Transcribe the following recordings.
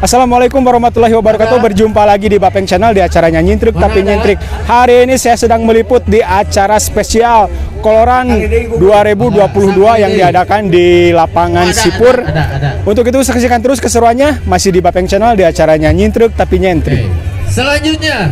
Assalamualaikum warahmatullahi wabarakatuh. Berjumpa lagi di Bapeng Channel di acaranya Nyintrik tapi Nyintrik. Hari ini saya sedang meliput di acara spesial Koloran 2022 yang diadakan di lapangan Sipur. Untuk itu saksikan terus keseruannya masih di Bapeng Channel di acaranya Nyintrik tapi Nyintrik. Selanjutnya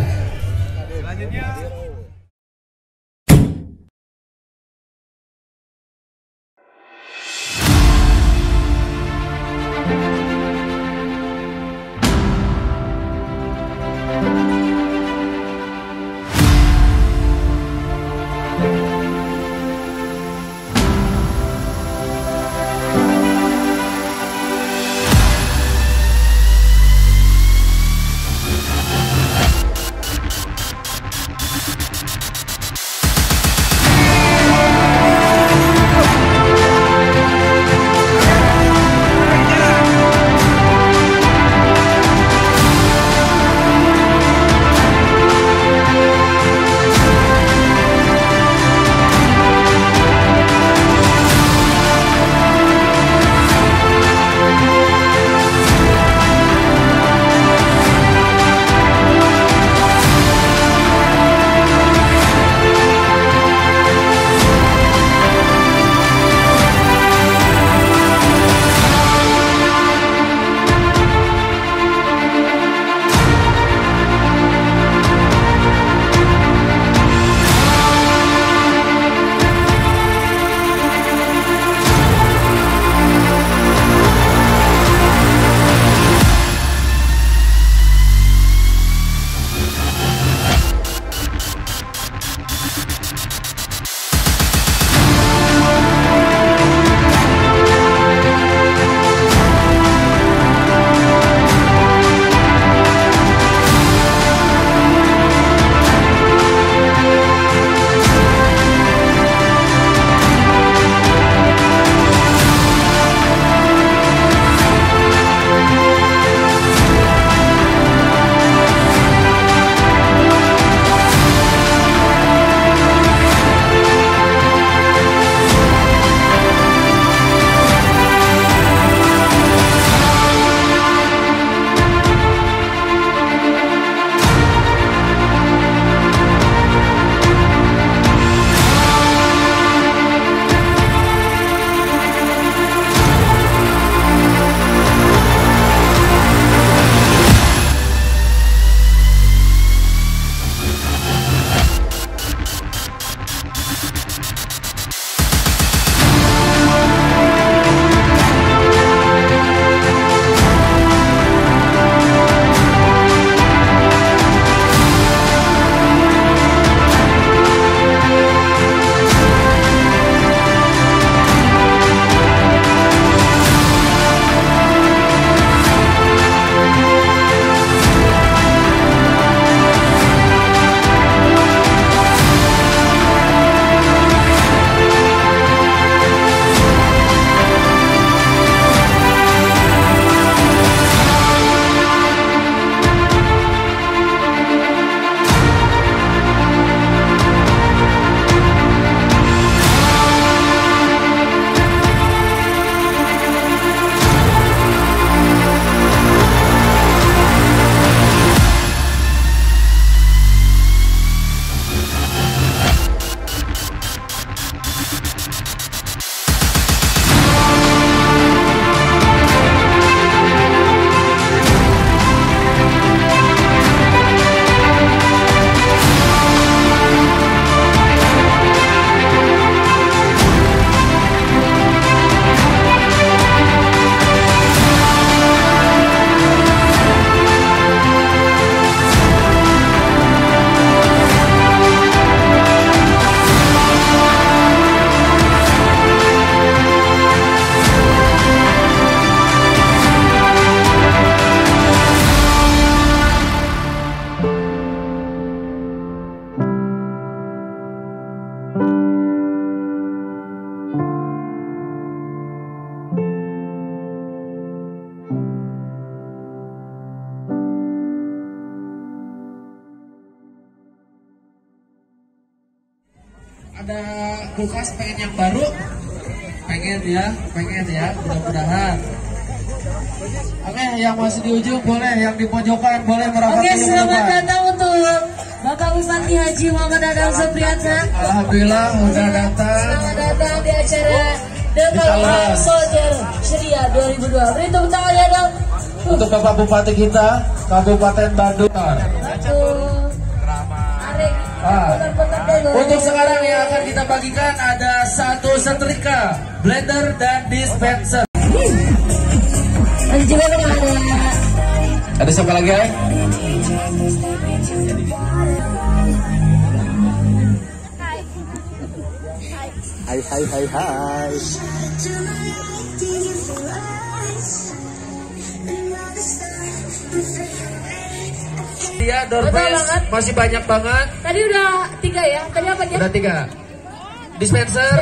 ada kulkas pengen yang baru, pengen ya mudah-mudahan. Oke, yang masih di ujung boleh, yang di pojokan boleh merapat. Oke, selamat datang untuk Bapak Bupati Haji Muhammad Dadang Supriyatna. Alhamdulillah udah datang. Selamat datang di acara The Colorado Soldier Syria 2002. Beri tepuk tangan ya dong. Untuk Bapak Bupati kita, Kabupaten Bandung. Untuk sekarang yang akan kita bagikan ada satu setrika, blender dan dispenser. Masih juga Ada siapa lagi ya? Hai. Dia door prize masih banyak banget. Tadi udah 3 ya? Tadi apa aja? Udah 3. Dispenser,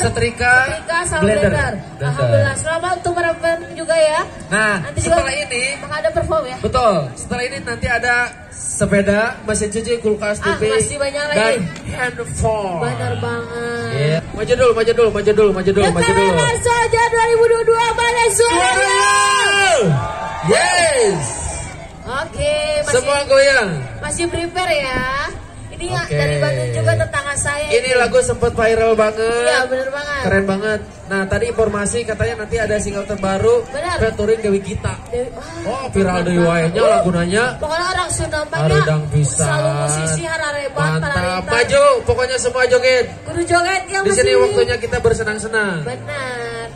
setrika, sama blender. Alhamdulillah. Selamat untuk para pemain juga ya. Nah, nanti setelah juga ini bakal ada perform ya. Betul. Setelah ini nanti ada sepeda, mesin cuci, kulkas, TV, masih banyak lagi. dan handphone. Benar banget. Yeah. Maju dulu. Dekat saja 2022 mana suaranya? Yes. Oke, Semua goyang. masih prepare ya. Ini Oke. dari Bandung juga tetangga saya. Ini lagu sempat viral banget. Iya, bener banget. Keren banget. Nah, tadi informasi katanya nanti ada single terbaru Benar. featuring Dewi Gita. Oh, viral deui wae nya lagunanya. Pokoknya orang Sunda Harudang pisan. selalu musisi hararebat. Mantap. Maju, pokoknya semua joget. Kudu joget yang Di sini masih- waktunya kita bersenang-senang. Benar.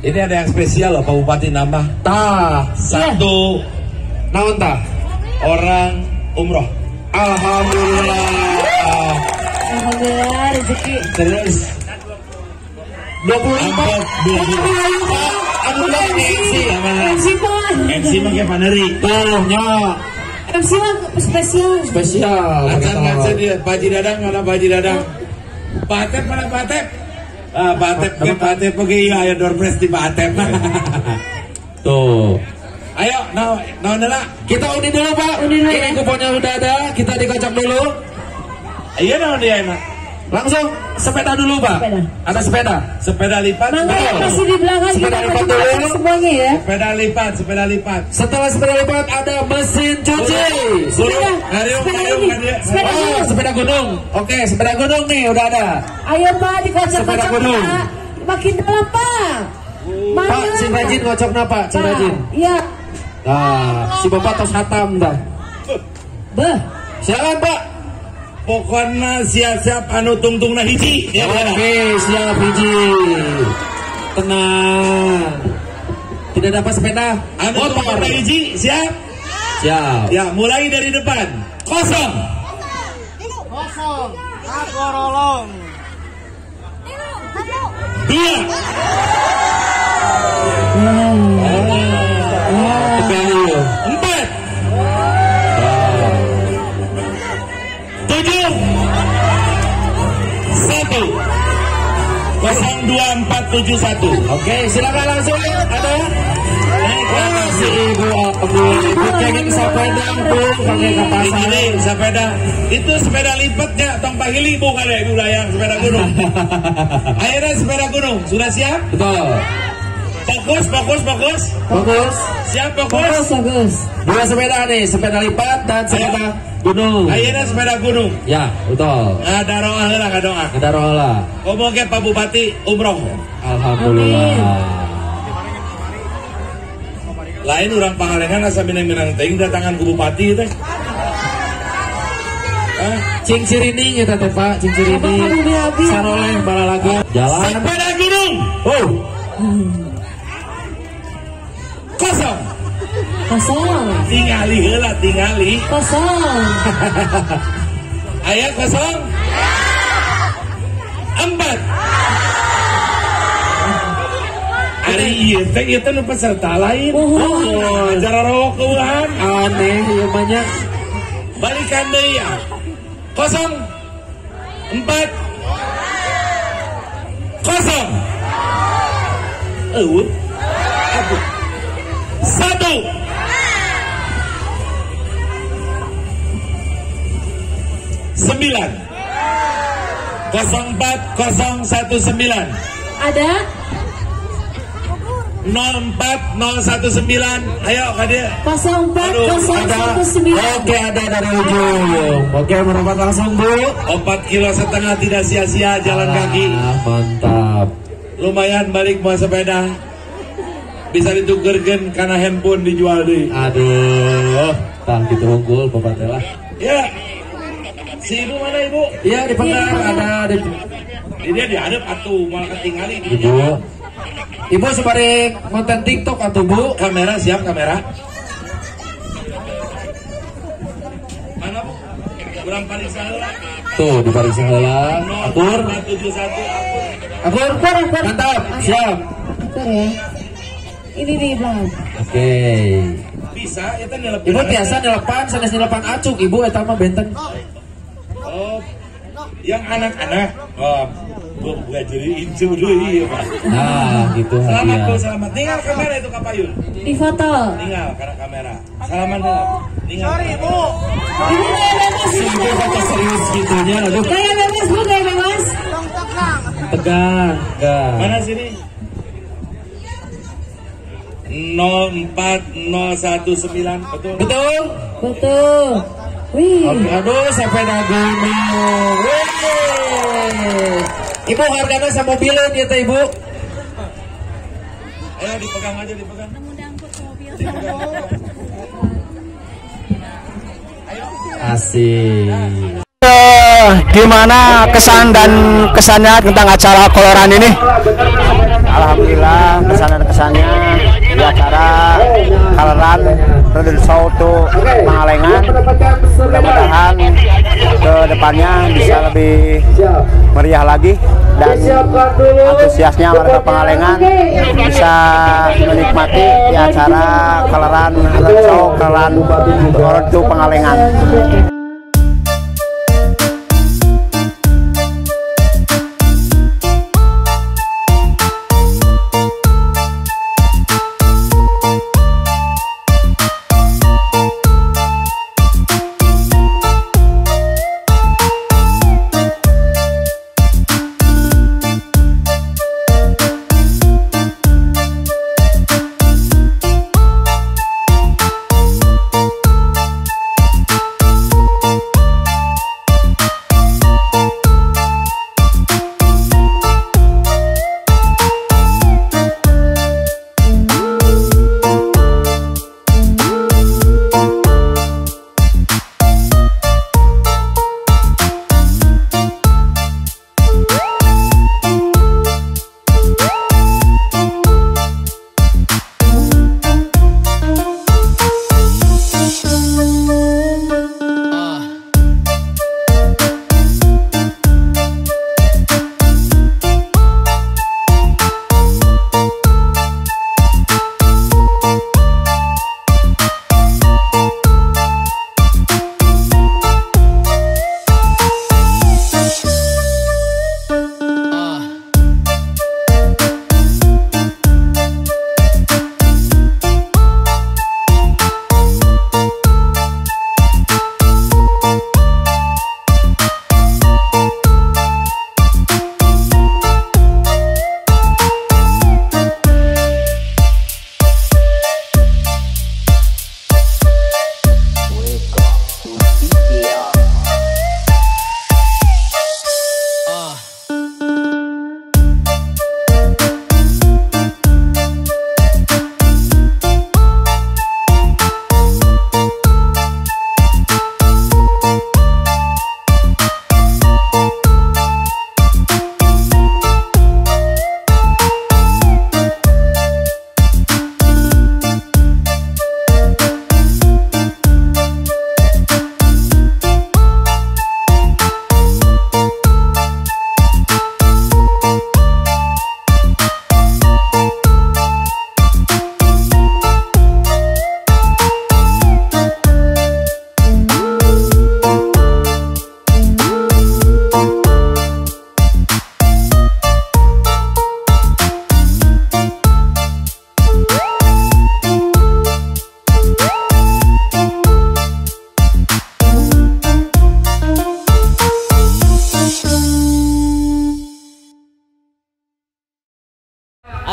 Ini ada yang spesial loh Pak Bupati nambah. Satu naon tah? Orang umroh. Alhamdulillah. Alhamdulillah rezeki. Terus 25. Aduh MC Pak. MC pakai paneri. MC mah spesial. Akan ngasih dia Baji Dadang mana Baji Dadang. Patep mana Patep? Patep pergi ya door press di Patep. Tuh. Ayo, nah kita undi dulu Pak. Ini kuponnya udah ada, kita dikocok dulu. Iya nah dia enak. Langsung sepeda dulu Pak. Ada sepeda lipat. Masih di belakang sepeda lipat dulu semuanya ya. Sepeda lipat. Setelah sepeda lipat ada mesin cuci. Sepeda gunung. Oke, sepeda gunung nih udah ada. Ayo Pak dikocok-kocok Pak. Makin dalam Pak. Pak, si Rajin ngocok napa? Si Rajin. Iya. Nah, si Bapak tos hatam dah. Silakan Pak. Pokoknya siap-siap anu tungtungna hiji. Ya, oke, siap hiji. Tenang. Tidak dapat sepeda. Anu tungtungna hiji, siap? Siap. Ya, mulai dari depan. Kosong. Agorolong. 2. Tujuh satu. Oke, silakan langsung ada. Si ibu pengen sepeda tuh pakai kapasan. Sepeda itu sepeda lipatnya tong pahili bukan ya ibu layang sepeda gunung. Akhirnya sepeda gunung sudah siap? Betul. Fokus. Siap fokus. Dua sepeda nih, sepeda lipat dan sepeda gunung. Akhirnya sepeda gunung. Ya, betul. Ada doa lah. Ngomong ke Pak Bupati umroh. Alhamdulillah. Lain orang Pangalengan asa minang teuing datangan ku Bupati teh. Cing Cirining eta teh Pak, Cing Cirining. Saroleh balalaga. Jalan. Sepeda gunung. Kosong. Tingali heula. Kosong. Aya kosong. 4. Ari ieu teh nu peserta lain. Acara rawok keueuhan. Aneh ieu banyak. Balikan deui ya. Kosong. 4. Kosong. Aduh. 1. Sembilan. 04019. Ada 04019. Ayo Kadir. 04019. Oke, ada dari ujung. Oke, merapat langsung Bu. 4,5 kilo tidak sia-sia jalan kaki. Mantap. Lumayan balik bawa sepeda. Bisa ditukerkan karena handphone dijual deh. Aduh, tah gitu unggul Bapak teh lah. Ya. Si ibu mana ibu? Iya dipegang ada di. Dia diadep atuh malah ketinggali. Ibu sebari konten TikTok atau Bu? Kamera siap kamera. Mana Bu? Kurang paling salah. Tuh di paling salah. Akur. 71 akur. Mantap. Siap. Ini di belakang. Oke. Bisa eta nelepan. Ibu biasa nelepan sanes nelepan acuk ibu eta mah benten. Oh. Yang anak-anak. Oh. Bukan jadi incu dulu iya Pak. Nah gitu. Selamat Bu, selamat. Tinggal kamera itu Kapayun. Di foto. Tinggal karena kamera. Salaman dulu. Tinggal. Sorry Bu. Ibu gaya bebas. Ibu foto serius gitunya. Aduh. Gaya bebas Bu, gaya bebas. Tegang. Mana sini? 04019 betul? Betul. Wih. Aduh sepeda gunung. Wih. Ibu harganya sama mobilnya ya teh Ibu. Ayo dipegang aja dipegang. Asik. Gimana kesan dan kesannya tentang acara Koloran ini? Alhamdulillah kesan dan kolaran Raden Show tuh Pangalengan. Mudah-mudahan ke depannya bisa lebih meriah lagi dan antusiasnya warga Pangalengan bisa menikmati di acara kolaran Raden Show kolaran Ortu Pangalengan.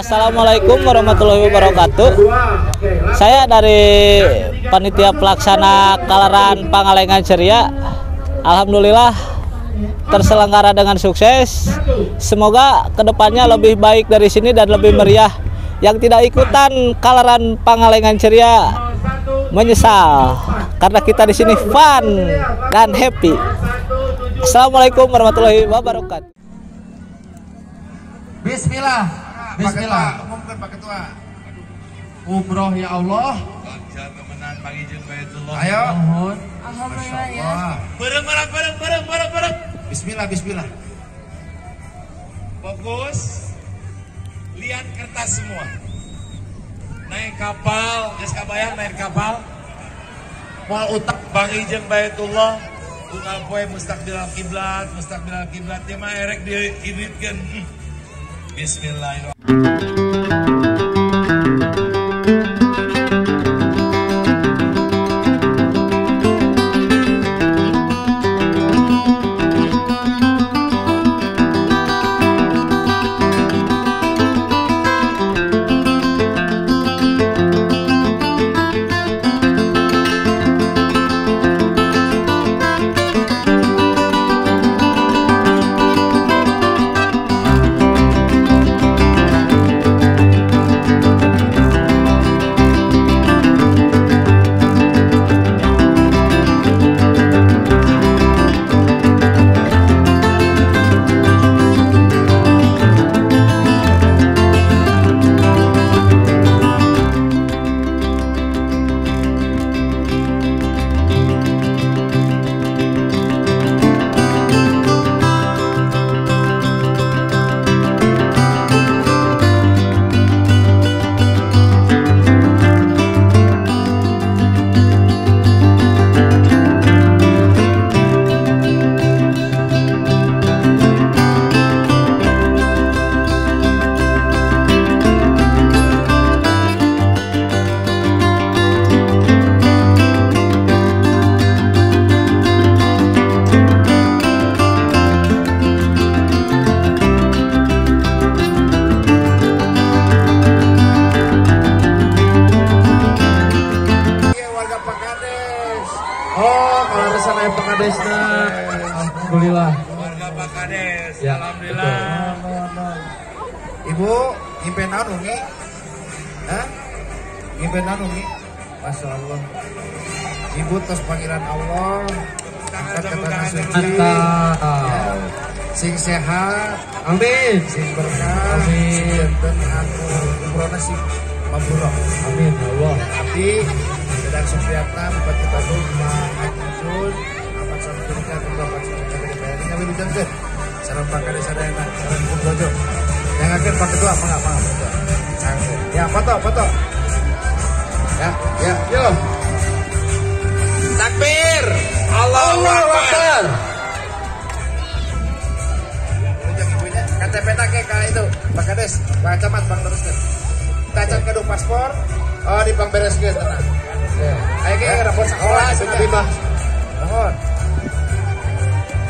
Assalamualaikum warahmatullahi wabarakatuh. Saya dari panitia pelaksana Kolaran Pangalengan Ceria. Alhamdulillah terselenggara dengan sukses. Semoga kedepannya lebih baik dari sini dan lebih meriah. Yang tidak ikutan Kolaran Pangalengan Ceria menyesal karena kita di sini fun dan happy. Assalamualaikum warahmatullahi wabarakatuh. Bismillah. Bismillah. Umumkan Pak Ketua. Umroh ya Allah. Bangsa temenan bagi jeung Baitullah. Ayo. Alhamdulillah ya. Bareng. Bismillah. Fokus. Lihat kertas semua. Naik kapal, geus kabayang naik kapal. Moal utak bagi jeung Baitullah. Unggal poe mustaqbilal kiblat teh mah erek diiditkeun. Bismillahirrahmanirrahim. Kadesna. Alhamdulillah. Keluarga Pak Kades. Ya, Alhamdulillah. Ibu, ngimpen naon ungi? Hah? Ngimpen naon ungi? Masya Allah. Ibu tos panggilan Allah. Angkat ke tanah suci. Mantap. Sing sehat, Amin. sing berkah, Amin. dan aku umrohna sing mabrur. Amin ya Allah. Tapi sedang Supriyatna Bupati Bandung Mahajun Ahmad Samsudin Bapak Samsudin dari BRI kami bijangkeun sareng Pak Kades sadayana sareng Ibu Brojo. Yang akan Pak Ketua mangga Ketua. Ya foto. Ya, yo. Takbir. Allahu Akbar. KTP take ka itu Pak Kades, Pak Camat, Bang teruskeun. Tacan kedua paspor, oh di Bang bereskeun tenang. Ayo ke rapor sekolah sudah. Mohon.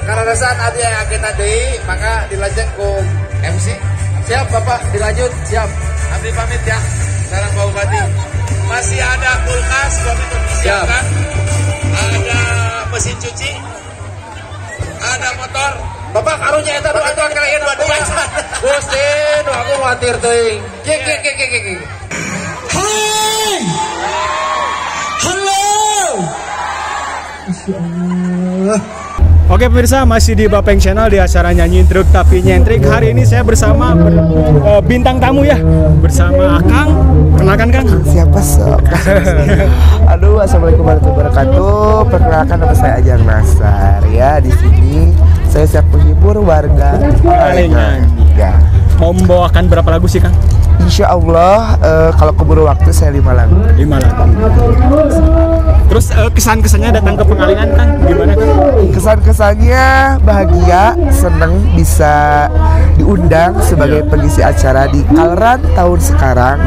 Karena dasar ada yang agenda deui, maka dilanjut ku MC. Siap Bapak, dilanjut, siap. Abdi pamit ya. Sekarang Pak Bupati. Masih ada kulkas, kami persiapkan. Ada mesin cuci. Ada motor. Bapak karunya eta doa kalian dua-dua. Gusti, nu aku khawatir teuing. Ge. Hai. Halo. Oke pemirsa, masih di Bapeng Channel di acara Nyanyi Truk Tapi Nyentrik. Hari ini saya bersama bintang tamu ya, bersama Akang. Perkenalkan Kang. Siapa sok? Aduh, assalamualaikum warahmatullahi wabarakatuh. Perkenalkan nama saya Ajeng Nasar ya. Di sini saya siap menghibur warga Pangalengan. Ya. Mau membawakan berapa lagu sih Kang? Insya Allah kalau keburu waktu saya 5 lagu. 5 lagu. Terus kesan-kesannya datang ke Pangalengan Kang, gimana Kang? Kesan-kesannya bahagia, senang bisa diundang sebagai pengisi acara di Kaleran tahun sekarang.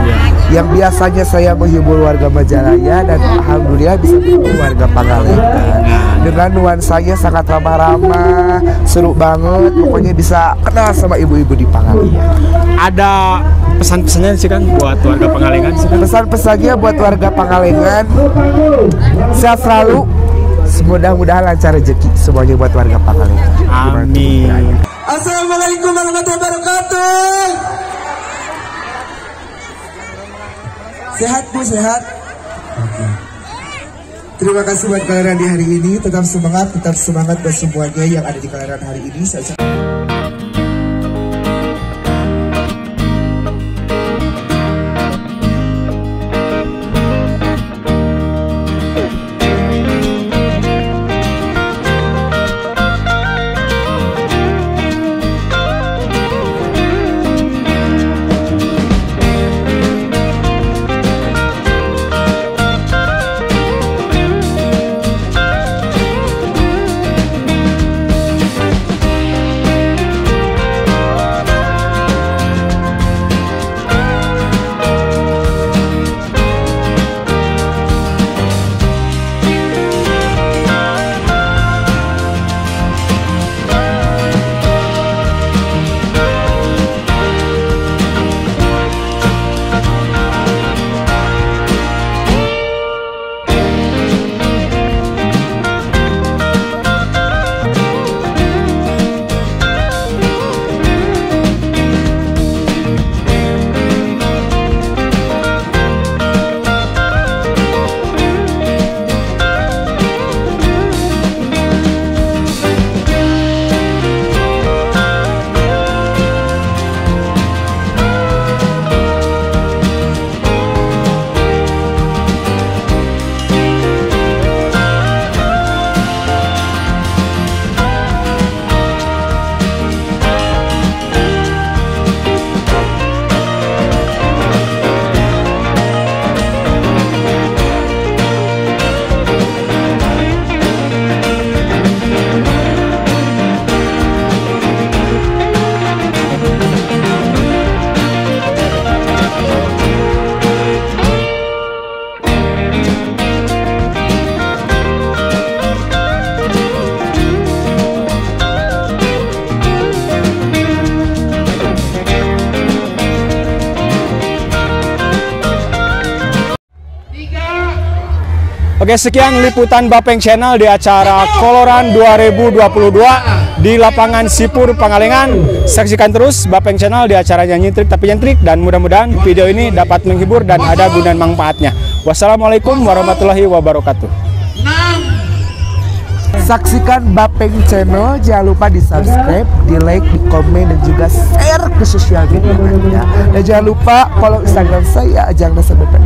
Yang biasanya saya menghibur warga Majalaya dan alhamdulillah bisa menghibur warga Pangalengan. Dengan nuansanya sangat ramah-ramah, seru banget, pokoknya bisa kenal sama ibu-ibu di Pangalengan. Ada pesan-pesannya sih Kang buat warga Pangalengan sih Kang? Pesan-pesannya buat warga Pangalengan, sehat selalu, mudah-mudahan lancar rezeki semuanya buat warga Pangalengan. Amin. Assalamualaikum warahmatullahi wabarakatuh. Sehat Bu, sehat. Terima kasih buat kalian di hari ini. Tetap semangat buat semuanya yang ada di kalian hari ini. Oke, sekian liputan Bapeng Channel di acara Koloran 2022 di lapangan Sipur Pangalengan. Saksikan terus Bapeng Channel di acaranya Nyentrik tapi Nyentrik, dan mudah-mudahan video ini dapat menghibur dan ada guna manfaatnya. Wassalamualaikum warahmatullahi wabarakatuh. Saksikan Bapeng Channel, jangan lupa di subscribe, di like, di komen, dan juga share ke sosial media. Dan jangan lupa follow Instagram saya, Ajang Dasar Bapeng.